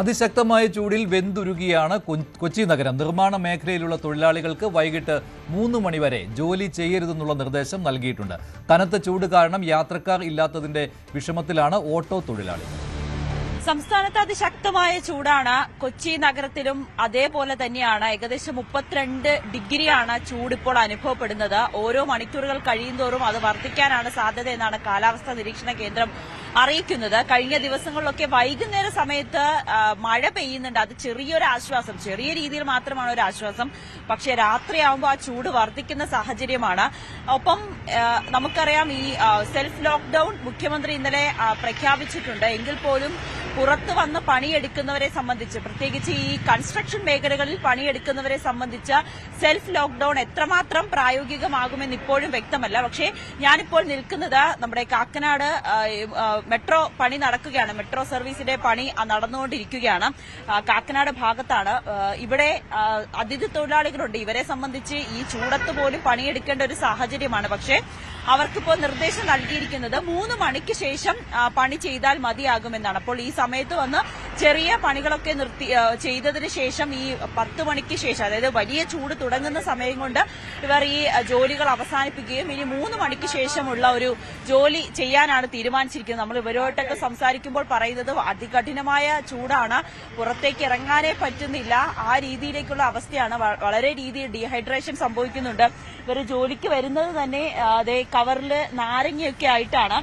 അതിശക്തമായ ചൂടിൽ വെന്തുരുകിയാണ് കൊച്ചി നഗരം. നിർമ്മാണ മേഖലയിലുള്ള തൊഴിലാളികൾക്ക് വൈകിട്ട് 3 മണിവരെ ജോലി ചെയ്യരുതെന്നുള്ള നിർദ്ദേശം നൽകിയിട്ടുണ്ട്. കനത്ത ചൂട് കാരണം യാത്രക്കാർ ഇല്ലാത്തതിന്റെ വിഷമത്തിലാണ് ഓട്ടോ തൊഴിലാളികൾ. സംസ്ഥാനത്ത് അതിശക്തമായ ചൂടാണ്. കൊച്ചി നഗരത്തിലും അതേപോലെ തന്നെയാണ്. ഏകദേശം 32 ഡിഗ്രിയാണ് ചൂട് ഇപ്പോൾ അനുഭവപ്പെടുന്നത്. ഓരോ മണിക്കൂറുകൾ കഴിയുന്തോറും അത് വർദ്ധിക്കാനാണ് സാധ്യത എന്നാണ് കാലാവസ്ഥാ നിരീക്ഷണ കേന്ദ്രം അറിയിക്കുന്നത്. കഴിഞ്ഞ ദിവസങ്ങളിലൊക്കെ വൈകുന്നേര സമയത്ത് മഴ പെയ്യുന്നുണ്ട്. അത് ചെറിയൊരു ആശ്വാസം, ചെറിയ രീതിയിൽ മാത്രമാണ് ഒരു ആശ്വാസം. പക്ഷേ രാത്രിയാവുമ്പോൾ ആ ചൂട് വർദ്ധിക്കുന്ന സാഹചര്യമാണ്. ഒപ്പം നമുക്കറിയാം, ഈ സെൽഫ് ലോക്ക്ഡൌൺ മുഖ്യമന്ത്രി ഇന്നലെ പ്രഖ്യാപിച്ചിട്ടുണ്ട്. എങ്കിൽ പോലും പുറത്ത് വന്ന് പണിയെടുക്കുന്നവരെ സംബന്ധിച്ച്, പ്രത്യേകിച്ച് ഈ കൺസ്ട്രക്ഷൻ മേഖലകളിൽ പണിയെടുക്കുന്നവരെ സംബന്ധിച്ച് സെൽഫ് ലോക്ക്ഡൌൺ എത്രമാത്രം പ്രായോഗികമാകുമെന്ന് ഇപ്പോഴും വ്യക്തമല്ല. പക്ഷേ ഞാനിപ്പോൾ നിൽക്കുന്നത് നമ്മുടെ കാക്കനാട് മെട്രോ പണി നടക്കുകയാണ്. മെട്രോ സർവീസിന്റെ പണി നടന്നുകൊണ്ടിരിക്കുകയാണ്. കാക്കനാട് ഭാഗത്താണ്. ഇവിടെ അതിഥി തൊഴിലാളികളുണ്ട്. ഇവരെ സംബന്ധിച്ച് ഈ ചൂടത്ത് പോലും പണിയെടുക്കേണ്ട ഒരു സാഹചര്യമാണ്. പക്ഷേ അവർക്കിപ്പോൾ നിർദ്ദേശം നൽകിയിരിക്കുന്നത് 3 മണിക്ക് ശേഷം പണി ചെയ്താൽ മതിയാകുമെന്നാണ്. അപ്പോൾ ഈ സമയത്ത് വന്ന് ചെറിയ പണികളൊക്കെ ചെയ്തതിന് ശേഷം ഈ 10 മണിക്ക് ശേഷം, അതായത് വലിയ ചൂട് തുടങ്ങുന്ന സമയം കൊണ്ട് ഇവർ ഈ ജോലികൾ അവസാനിപ്പിക്കുകയും ഇനി 3 മണിക്ക് ശേഷമുള്ള ഒരു ജോലി ചെയ്യാനാണ് തീരുമാനിച്ചിരിക്കുന്നത്. നമ്മൾ ഇവരോട്ടൊക്കെ സംസാരിക്കുമ്പോൾ പറയുന്നത് അതികഠിനമായ ചൂടാണ്, പുറത്തേക്ക് ഇറങ്ങാനേ പറ്റുന്നില്ല, ആ രീതിയിലേക്കുള്ള അവസ്ഥയാണ്. വളരെ രീതിയിൽ ഡീഹൈഡ്രേഷൻ സംഭവിക്കുന്നുണ്ട്. ഇവർ ജോലിക്ക് വരുന്നത് തന്നെ അതേ കവറിൽ നാരങ്ങയൊക്കെ ആയിട്ടാണ്.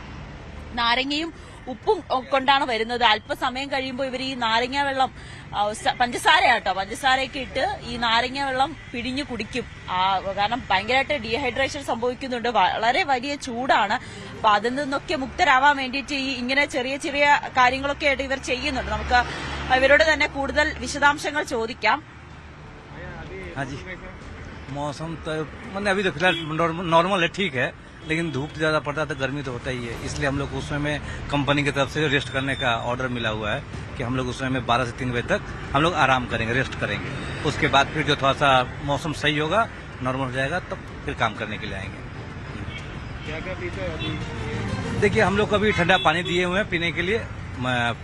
നാരങ്ങയും ഉപ്പും കൊണ്ടാണ് വരുന്നത്. അല്പസമയം കഴിയുമ്പോൾ ഇവർ ഈ നാരങ്ങ വെള്ളം, പഞ്ചസാരയൊക്കെ ഇട്ട് ഈ നാരങ്ങ വെള്ളം പിഴിഞ്ഞു കുടിക്കും. കാരണം ഭയങ്കരമായിട്ട് ഡീഹൈഡ്രേഷൻ സംഭവിക്കുന്നുണ്ട്. വളരെ വലിയ ചൂടാണ്. അപ്പൊ അതിൽ നിന്നൊക്കെ മുക്തരാവാൻ വേണ്ടിയിട്ട് ഈ ഇങ്ങനെ ചെറിയ ചെറിയ കാര്യങ്ങളൊക്കെ ആയിട്ട് ഇവർ ചെയ്യുന്നുണ്ട്. നമുക്ക് ഇവരോട് തന്നെ കൂടുതൽ വിശദാംശങ്ങൾ ചോദിക്കാം. मौसम तो मतलब अभी तो फिलहाल नॉर्मल है, ठीक है, लेकिन धूप ज्यादा पड़ता है तो गर्मी तो होता ही है. इसलिए हम लोग उस समय में कंपनी की तरफ से रेस्ट करने का ऑर्डर मिला हुआ है कि हम लोग उस समय में 12 से 3 बजे तक हम लोग आराम करेंगे, रेस्ट करेंगे. उसके बाद फिर जो थोड़ा सा मौसम सही होगा, नॉर्मल हो जाएगा, तब फिर काम करने के लिए आएंगे. क्या क्या पीते हैं अभी? देखिए, हम लोग को अभी ठंडा पानी दिए हुए हैं पीने के लिए,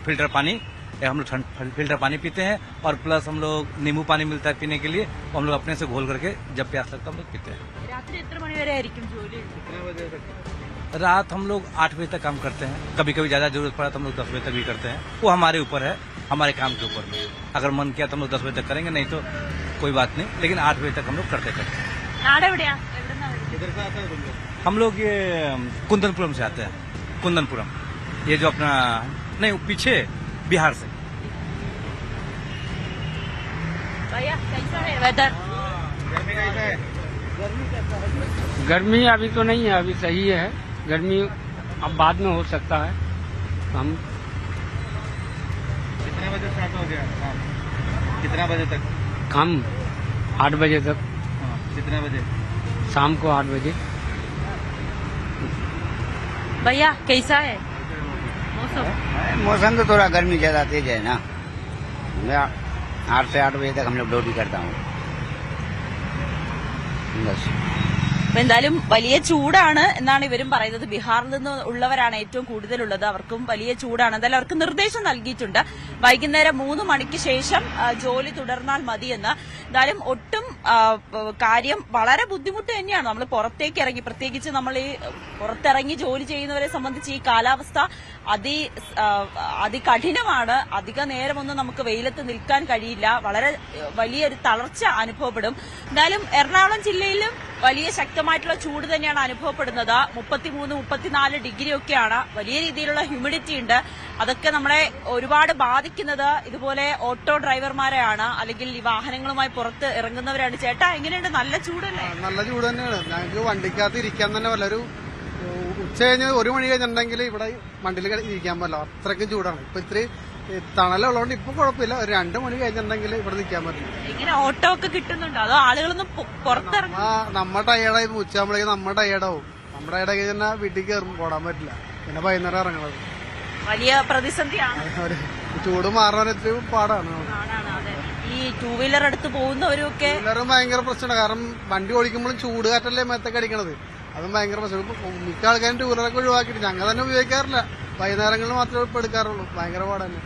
फिल्टर पानी. हम लोग फिल्टर पानी पीते हैं और प्लस हम लोग नींबू पानी मिलता है पीने के लिए, वो हम लोग अपने से घोल करके जब प्यास लगता है हम लोग पीते हैं. रात हम लोग 8 बजे तक काम करते हैं. कभी कभी ज्यादा जरूरत पड़ा तो हम लोग 10 बजे तक भी करते हैं. वो हमारे ऊपर है, हमारे काम के ऊपर में. अगर मन किया तो हम लोग 10 बजे तक करेंगे, नहीं तो कोई बात नहीं, लेकिन 8 बजे तक हम लोग करते हैं. हम लोग ये कुंदनपुरम से आते हैं. कुंदनपुरम, ये जो अपना नहीं पीछे बिहार से. भैया कैसा है वेदर? गर्मी अभी तो नहीं है, अभी सही है. गर्मी अब बाद में हो सकता है. हम कितने बजे स्टार्ट हो गया काम? कितना बजे तक? काम 8 बजे तक. कितने बजे? शाम को 8 बजे. भैया कैसा है मौसम तो थोड़ा गर्मी ज्यादा तेज है ना. मैं 8 से 8 बजे तक हम लोग ड्यूटी करता हूँ. बस. അപ്പൊ എന്തായാലും വലിയ ചൂടാണ് എന്നാണ് ഇവരും പറയുന്നത്. ബീഹാറിൽ നിന്ന് ഉള്ളവരാണ് ഏറ്റവും കൂടുതലുള്ളത്. അവർക്കും വലിയ ചൂടാണ്. എന്തായാലും അവർക്ക് നിർദ്ദേശം നൽകിയിട്ടുണ്ട്, വൈകുന്നേരം 3 മണിക്ക് ശേഷം ജോലി തുടർന്നാൽ മതിയെന്ന്. എന്തായാലും ഒട്ടും കാര്യം വളരെ ബുദ്ധിമുട്ട് തന്നെയാണ്. നമ്മൾ പുറത്തേക്ക് ഇറങ്ങി, പ്രത്യേകിച്ച് നമ്മൾ ഈ പുറത്തിറങ്ങി ജോലി ചെയ്യുന്നവരെ സംബന്ധിച്ച് ഈ കാലാവസ്ഥ അതികഠിനമാണ്. അധിക നേരമൊന്നും നമുക്ക് വെയിലത്ത് നിൽക്കാൻ കഴിയില്ല. വളരെ വലിയൊരു തളർച്ച അനുഭവപ്പെടും. എന്തായാലും എറണാകുളം ജില്ലയിലും വലിയ ശക്തമായിട്ടുള്ള ചൂട് തന്നെയാണ് അനുഭവപ്പെടുന്നത്. 33-34 ഡിഗ്രിയൊക്കെയാണ്. വലിയ രീതിയിലുള്ള ഹ്യൂമിഡിറ്റി ഉണ്ട്. അതൊക്കെ നമ്മളെ ഒരുപാട് ബാധിക്കുന്നത് ഇതുപോലെ ഓട്ടോ ഡ്രൈവർമാരെയാണ്, അല്ലെങ്കിൽ ഈ വാഹനങ്ങളുമായി പുറത്ത് ഇറങ്ങുന്നവരാണ്. ചേട്ടാ, എങ്ങനെയുണ്ട്? നല്ല ചൂടല്ലേ? നല്ല ചൂട് തന്നെയാണ്. ഞങ്ങൾക്ക് വണ്ടിക്കകത്ത് ഇരിക്കാൻ തന്നെ വല്ലൊരു ഉച്ച കഴിഞ്ഞ് 1 മണി കഴിഞ്ഞിട്ടുണ്ടെങ്കിൽ ഇവിടെ വണ്ടിയിൽ ഇരിക്കാൻ പറ്റില്ല, അത്രയ്ക്കും ചൂടാണ്. ഇപ്പൊ ഇത്തിരി തണലുള്ളതുകൊണ്ട് ഇപ്പൊ കുഴപ്പമില്ല. ഒരു 2 മണി കഴിഞ്ഞിട്ടുണ്ടെങ്കിൽ ഇവിടെ നിൽക്കാൻ പറ്റില്ല. ഇങ്ങനെ ഓട്ടോ ഒക്കെ കിട്ടുന്നുണ്ടോ അതോ ആളുകളൊന്നും പുറത്തിറങ്ങും? നമ്മ ടയേർഡായി ഉച്ചയാകുമ്പോഴേക്കും നമ്മ ടയേർഡാവും. നമ്മുടെ ടയേർഡായി തന്നെ വീട്ടിൽ കയറും, പോടാൻ പറ്റില്ല. പിന്നെ വൈകുന്നേരം ഇറങ്ങണത് വലിയ പ്രതിസന്ധിയാണ്. ചൂട് മാറാൻ ഇത്തിരി പാടാണ്. ഈ 2 വീലർ എടുത്ത് പോകുന്നവരൊക്കെ ഭയങ്കര പ്രശ്നമാണ്. കാരണം വണ്ടി ഓടിക്കുമ്പോഴും ചൂട് കാറ്റല്ലേ മേത്തൊക്കെ അടിക്കണത്. അതും ഭയങ്കര പ്രശ്നം. മിക്ക ആൾക്കാരും 2 വീലറൊക്കെ ഒഴിവാക്കിയിട്ട് ഞങ്ങൾ തന്നെ ഉപയോഗിക്കാറില്ല. വൈകുന്നേരങ്ങളിൽ മാത്രമേ ഇപ്പൊ എടുക്കാറുള്ളൂ. ഭയങ്കര പാടന്നെ.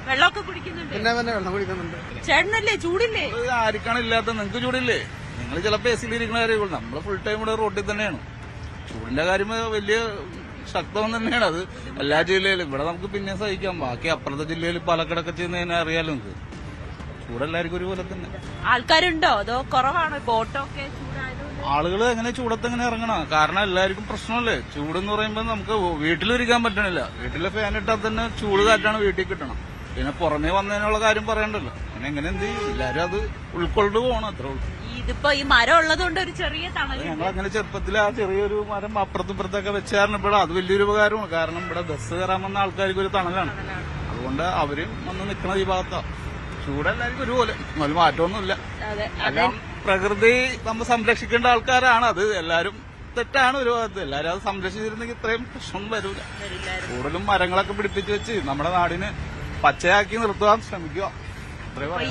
വെള്ളമൊക്കെ കുടിക്കുന്നുണ്ട്. പിന്നെ വെള്ളം കുടിക്കുന്നുണ്ട്. ചേട്ടനല്ലേ ചൂടില്ലേ? ആർക്കാണ് ഇല്ലാത്ത? നിങ്ങൾക്ക് ചൂടില്ലേ? നിങ്ങൾ ചിലപ്പോൾ എ സിയിലിരിക്കുന്ന കാര്യമുള്ളൂ. നമ്മൾ ഫുൾ ടൈം ഇവിടെ റോഡിൽ തന്നെയാണ്. ചൂടിന്റെ കാര്യം വലിയ ശക്തം തന്നെയാണ്. അത് എല്ലാ ജില്ലയിലും. ഇവിടെ നമുക്ക് പിന്നെ സഹിക്കാം. ബാക്കി അപ്പുറത്തെ ജില്ലയിൽ പാലക്കാടൊക്കെ ചെയ്യുന്ന തന്നെ അറിയാലോ നിങ്ങൾക്ക്. ചൂടെല്ലാവർക്കും ഒരുപോലെ തന്നെ. ആൾക്കാരുണ്ടോ അതോ കുറവാണോ ഇപ്പൊ ഓട്ടോ ഒക്കെ ചൂടായതുകൊണ്ട്? ആളുകൾ എങ്ങനെ ചൂടത്ത് എങ്ങനെ ഇറങ്ങണം? കാരണം എല്ലാവർക്കും പ്രശ്നമല്ലേ. ചൂടെന്ന് പറയുമ്പോൾ നമുക്ക് വീട്ടിലിരിക്കാൻ പറ്റണില്ല. വീട്ടിലെ ഫാൻ ഇട്ടാൽ തന്നെ ചൂട് കാറ്റാണ് വീട്ടിൽ കിട്ടണം. പിന്നെ പുറമേ വന്നതിനുള്ള കാര്യം പറയണ്ടല്ലോ. പിന്നെ എങ്ങനെ എന്ത് ചെയ്യും? എല്ലാരും അത് ഉൾക്കൊണ്ടു പോകണം. അത്രേ ഉള്ളൂ. ഇതിപ്പോ ഈ മരം ഉള്ളതുകൊണ്ട് ഒരു ചെറിയ തണൽ. ഞങ്ങൾ അങ്ങനെ ചെറുപ്പത്തിൽ ആ ചെറിയൊരു മരം അപ്പുറത്തും ഇപ്പുറത്തൊക്കെ വെച്ചായിരുന്നപ്പോഴും അത് വലിയൊരു ഉപകാരമാണ്. കാരണം ഇവിടെ ബസ് കയറാൻ വന്ന ആൾക്കാർക്ക് ഒരു തണലാണ്. അതുകൊണ്ട് അവരും വന്ന് നിൽക്കണത് ഈ ഭാഗത്താണ്. ചൂടെല്ലാവർക്കും ഒരുപോലെ, നല്ല മാറ്റമൊന്നുമില്ല. എല്ലാം പ്രകൃതി നമ്മൾ സംരക്ഷിക്കേണ്ട ആൾക്കാരാണ്. അത് എല്ലാരും തെറ്റാണ് ഒരു ഭാഗത്ത്. എല്ലാരും അത് സംരക്ഷിച്ചിരുന്നെങ്കിൽ ഇത്രയും പ്രശ്നം വരൂല. കൂടുതലും മരങ്ങളൊക്കെ പിടിപ്പിച്ച് വെച്ച് നമ്മുടെ നാടിന് പച്ചയാക്കി നിർത്തുവാൻ ശ്രമിക്കുക.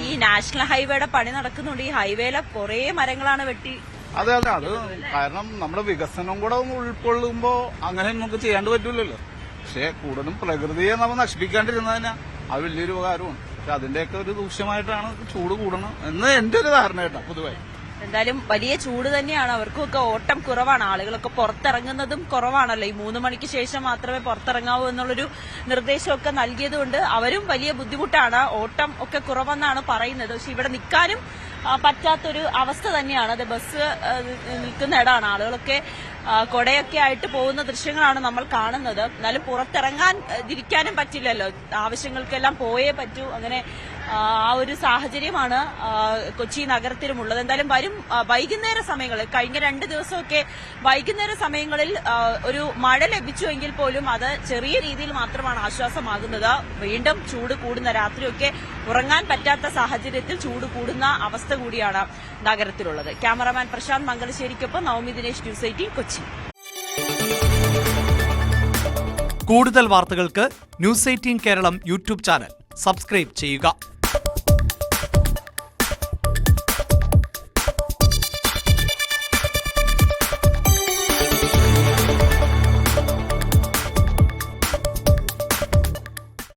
ഈ നാഷണൽ ഹൈവേയുടെ പണി നടക്കുന്നുണ്ട്. ഈ ഹൈവേയിലെ കുറെ മരങ്ങളാണ് വെട്ടി. അതെ അതെ, അത് കാരണം നമ്മുടെ വികസനം കൂടെ ഒന്ന് ഉൾക്കൊള്ളുമ്പോ അങ്ങനെ നമുക്ക് ചെയ്യാണ്ട് പറ്റൂലല്ലോ. പക്ഷെ കൂടുതലും പ്രകൃതിയെ നമ്മൾ നശിപ്പിക്കാണ്ടിരുന്നതിനാ അത് വലിയൊരു ഉപകാരമാണ്. പക്ഷെ അതിന്റെയൊക്കെ ഒരു ദൂഷ്യമായിട്ടാണ് ചൂട് കൂടണം എന്ന് എന്റെ ഒരു ധാരണ കേട്ടോ പൊതുവായി. എന്തായാലും വലിയ ചൂട് തന്നെയാണ്. അവർക്കൊക്കെ ഓട്ടം കുറവാണ്. ആളുകളൊക്കെ പുറത്തിറങ്ങുന്നതും കുറവാണല്ലോ. ഈ 3 മണിക്ക് ശേഷം മാത്രമേ പുറത്തിറങ്ങാവൂ എന്നുള്ളൊരു നിർദ്ദേശമൊക്കെ നൽകിയതുകൊണ്ട് അവരും വലിയ ബുദ്ധിമുട്ടാണ്. ഓട്ടം ഒക്കെ കുറവെന്നാണ് പറയുന്നത്. പക്ഷെ ഇവിടെ നിൽക്കാനും പറ്റാത്തൊരു അവസ്ഥ തന്നെയാണ്. അത് ബസ് നിൽക്കുന്ന ഇടമാണ്. ആളുകളൊക്കെ കൊടയൊക്കെ ആയിട്ട് പോകുന്ന ദൃശ്യങ്ങളാണ് നമ്മൾ കാണുന്നത്. എന്നാലും പുറത്തിറങ്ങാൻ ഇരിക്കാനും പറ്റില്ലല്ലോ. ആവശ്യങ്ങൾക്കെല്ലാം പോയേ പറ്റൂ. അങ്ങനെ ആ ഒരു സാഹചര്യമാണ് കൊച്ചി നഗരത്തിലുമുള്ളത്. എന്തായാലും വരും വൈകുന്നേര സമയങ്ങളിൽ, കഴിഞ്ഞ 2 ദിവസമൊക്കെ വൈകുന്നേര സമയങ്ങളിൽ ഒരു മഴ ലഭിച്ചുവെങ്കിൽ പോലും അത് ചെറിയ രീതിയിൽ മാത്രമാണ് ആശ്വാസമാകുന്നത്. വീണ്ടും ചൂട് കൂടുന്ന, രാത്രിയൊക്കെ ഉറങ്ങാൻ പറ്റാത്ത സാഹചര്യത്തിൽ ചൂട് കൂടുന്ന അവസ്ഥ കൂടിയാണ് നഗരത്തിലുള്ളത്. ക്യാമറാമാൻ പ്രശാന്ത് മംഗലശ്ശേരിക്കൊപ്പം നവമി ദിനേശ്, ന്യൂസ് 18 കൊച്ചി. കൂടുതൽ വാർത്തകൾക്ക് news 18 Keralam YouTube channel subscribe ചെയ്യുക.